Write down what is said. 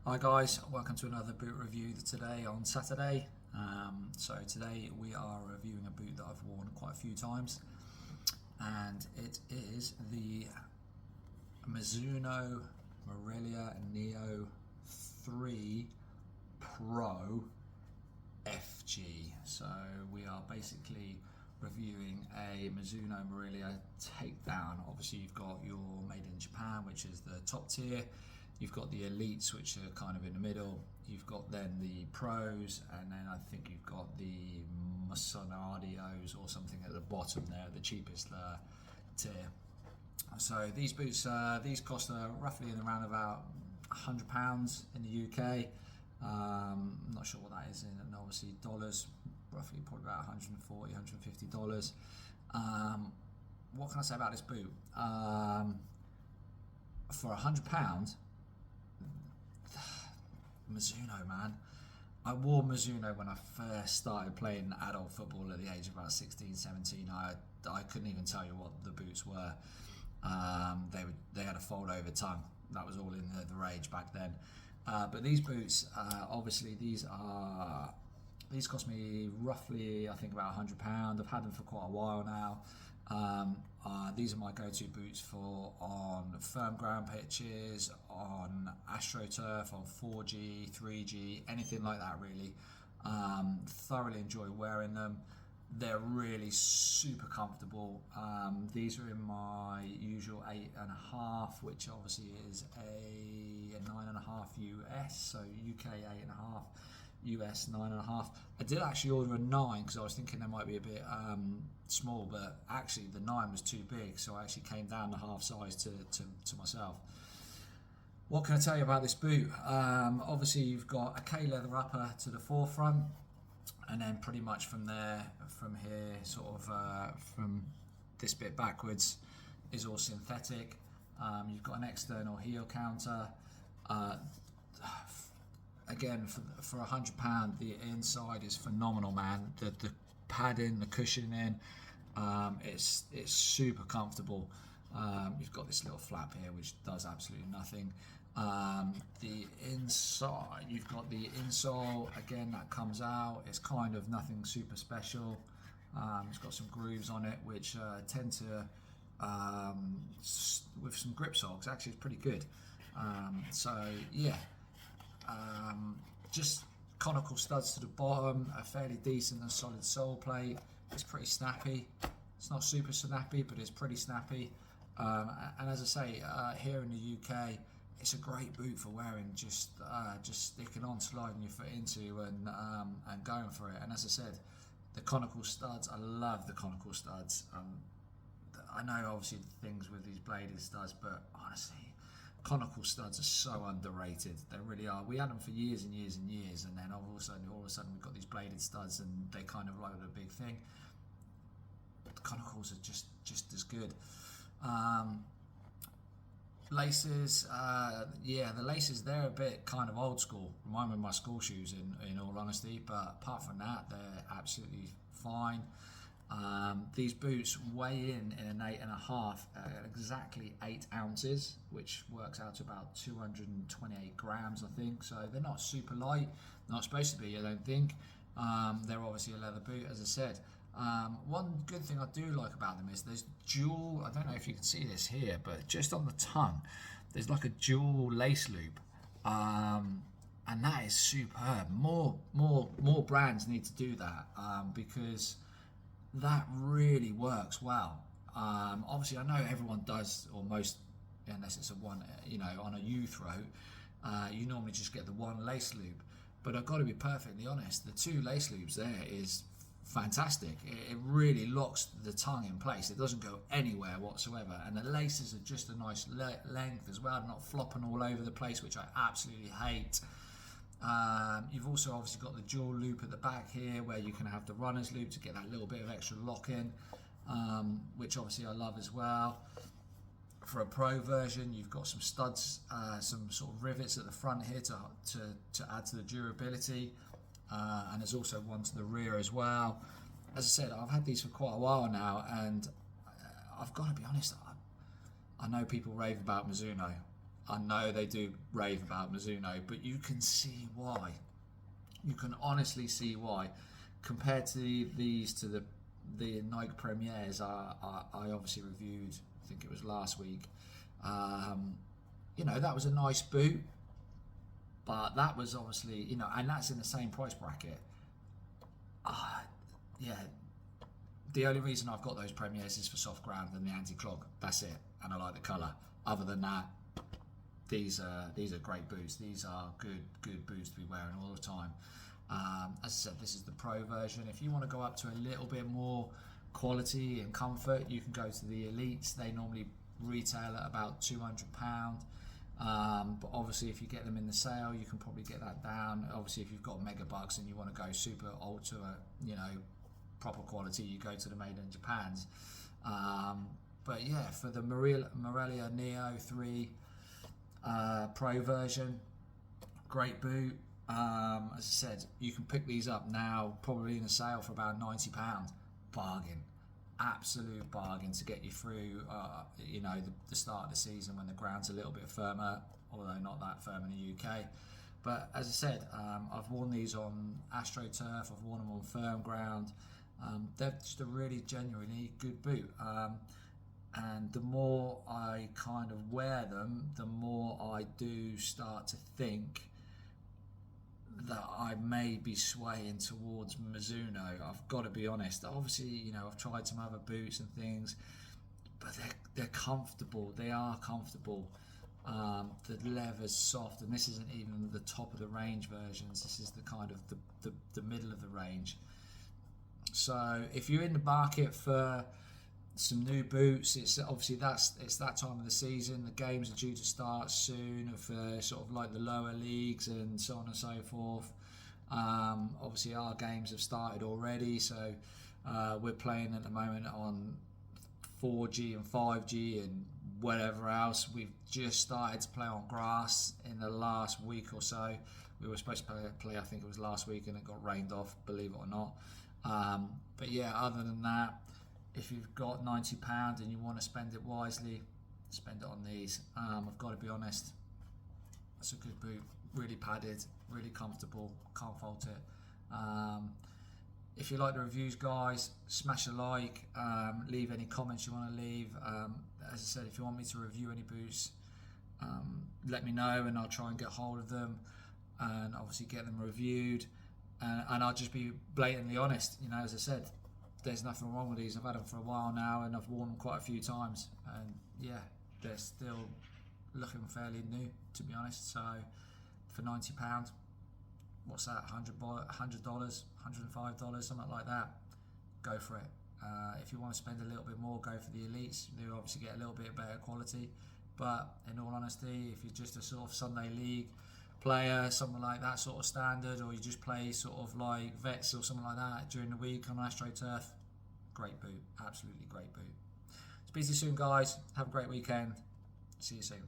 Hi guys, welcome to another boot review today on Saturday. So today we are reviewing a boot that I've worn quite a few times, and it is the Mizuno Morelia Neo 3 Pro FG. So we are basically reviewing a Mizuno Morelia takedown. Obviously you've got your made in Japan, which is the top tier. You've got the elites, which are kind of in the middle. You've got then the pros, and then I think you've got the Mizuno's or something at the bottom there, the cheapest tier. So these boots, these cost roughly in around about £100 in the UK. I'm not sure what that is in, and obviously dollars, roughly probably about $140, $150. What can I say about this boot? For £100, Mizuno, man. I wore Mizuno when I first started playing adult football at the age of about 16, 17. I couldn't even tell you what the boots were. They had a fold over tongue. That was all in the rage back then. But these boots, obviously these cost me roughly, I think, about £100. I've had them for quite a while now. These are my go-to boots for on firm ground pitches, on AstroTurf, on 4G, 3G, anything like that really. Thoroughly enjoy wearing them. They're really super comfortable. These are in my usual 8.5, which obviously is a 9.5 US, so UK 8.5. US 9.5. I did actually order a 9 because I was thinking they might be a bit small, but actually the 9 was too big, so I actually came down the half size to myself. What can I tell you about this boot? Obviously you've got a K leather upper to the forefront, and then pretty much from there, from here, sort of from this bit backwards is all synthetic. You've got an external heel counter. Again, for £100, the inside is phenomenal, man. The padding, the cushioning, it's super comfortable. You've got this little flap here which does absolutely nothing. The inside, you've got the insole again that comes out. It's kind of nothing super special. It's got some grooves on it which tend to, with some grip sogs, actually it's pretty good. So yeah. Just conical studs to the bottom, a fairly decent and solid sole plate. It's pretty snappy. It's not super snappy, but it's pretty snappy. And as I say, here in the UK, it's a great boot for wearing, just sticking on, sliding your foot into, and going for it. And as I said, the conical studs, I love the conical studs. I know obviously the things with these bladed studs, but honestly, conical studs are so underrated. They really are. We had them for years and years and years, and then all of a sudden we've got these bladed studs, and they kind of like a big thing. But the conicals are just as good. Laces, yeah, the laces, they're a bit kind of old school. Remind me of my school shoes in all honesty, but apart from that, they're absolutely fine. These boots weigh in an 8.5 at exactly 8 ounces, which works out to about 228 grams, I think. So they're not super light, not supposed to be, I don't think. They're obviously a leather boot, as I said. One good thing I do like about them is there's dual, I don't know if you can see this here, but just on the tongue, there's like a dual lace loop. And that is superb. More brands need to do that, because that really works well. Obviously I know everyone does, or most, unless it's a one, on a U throat, you normally just get the one lace loop. But I've got to be perfectly honest, the 2 lace loops there is fantastic. It really locks the tongue in place. It doesn't go anywhere whatsoever, and the laces are just a nice length as well, not flopping all over the place, which I absolutely hate. You've also obviously got the dual loop at the back here, where you can have the runner's loop to get that little bit of extra lock in, which obviously I love as well. For a pro version, you've got some studs, some sort of rivets at the front here to add to the durability, and there's also one to the rear as well. As I said, I've had these for quite a while now, and I've got to be honest, I know people rave about Mizuno. I know they do rave about Mizuno, but you can see why. You can honestly see why. Compared to the Nike Premiers, I obviously reviewed, I think it was last week. That was a nice boot, but that was obviously, and that's in the same price bracket. Yeah, the only reason I've got those Premiers is for soft ground and the anti-clog. That's it, and I like the colour. Other than that, these are great boots. These are good boots to be wearing all the time. As I said, this is the Pro version. If you want to go up to a little bit more quality and comfort, you can go to the Elites. They normally retail at about £200. But obviously, if you get them in the sale, you can probably get that down. Obviously, if you've got megabucks and you want to go super ultra, proper quality, you go to the Made in Japans. But yeah, for the Morelia Neo 3 Pro version, great boot. As I said, you can pick these up now, probably in a sale for about £90. Bargain, absolute bargain to get you through. The start of the season when the ground's a little bit firmer, although not that firm in the UK. But as I said, I've worn these on AstroTurf. I've worn them on firm ground. They're just a really genuinely good boot. And the more I kind of wear them, the more I do start to think that I may be swaying towards Mizuno. I've got to be honest. Obviously, I've tried some other boots and things, but they're comfortable. They are comfortable. The leather's soft, and this isn't even the top of the range versions. This is the kind of the middle of the range. So if you're in the market for some new boots, it's that time of the season. The games are due to start soon for sort of like the lower leagues and so on and so forth. Obviously our games have started already, so we're playing at the moment on 4G and 5G and whatever else. We've just started to play on grass in the last week or so. We were supposed to play I think it was last week, and it got rained off, believe it or not. But yeah, other than that, if you've got £90 and you want to spend it wisely, spend it on these. I've got to be honest, it's a good boot, really padded, really comfortable, can't fault it. If you like the reviews, guys, smash a like, leave any comments you want to leave. As I said, if you want me to review any boots, let me know and I'll try and get hold of them and obviously get them reviewed. And I'll just be blatantly honest, as I said, there's nothing wrong with these. I've had them for a while now and I've worn them quite a few times, and yeah, they're still looking fairly new, to be honest. So for £90, what's that, $100, $105, something like that, go for it. If you want to spend a little bit more, go for the Elites. They obviously get a little bit better quality, but in all honesty, if you're just a sort of Sunday league player, something like that sort of standard, or you just play sort of like vets or something like that during the week on AstroTurf, great boot, absolutely great boot. Speak to you soon, guys. Have a great weekend. See you soon.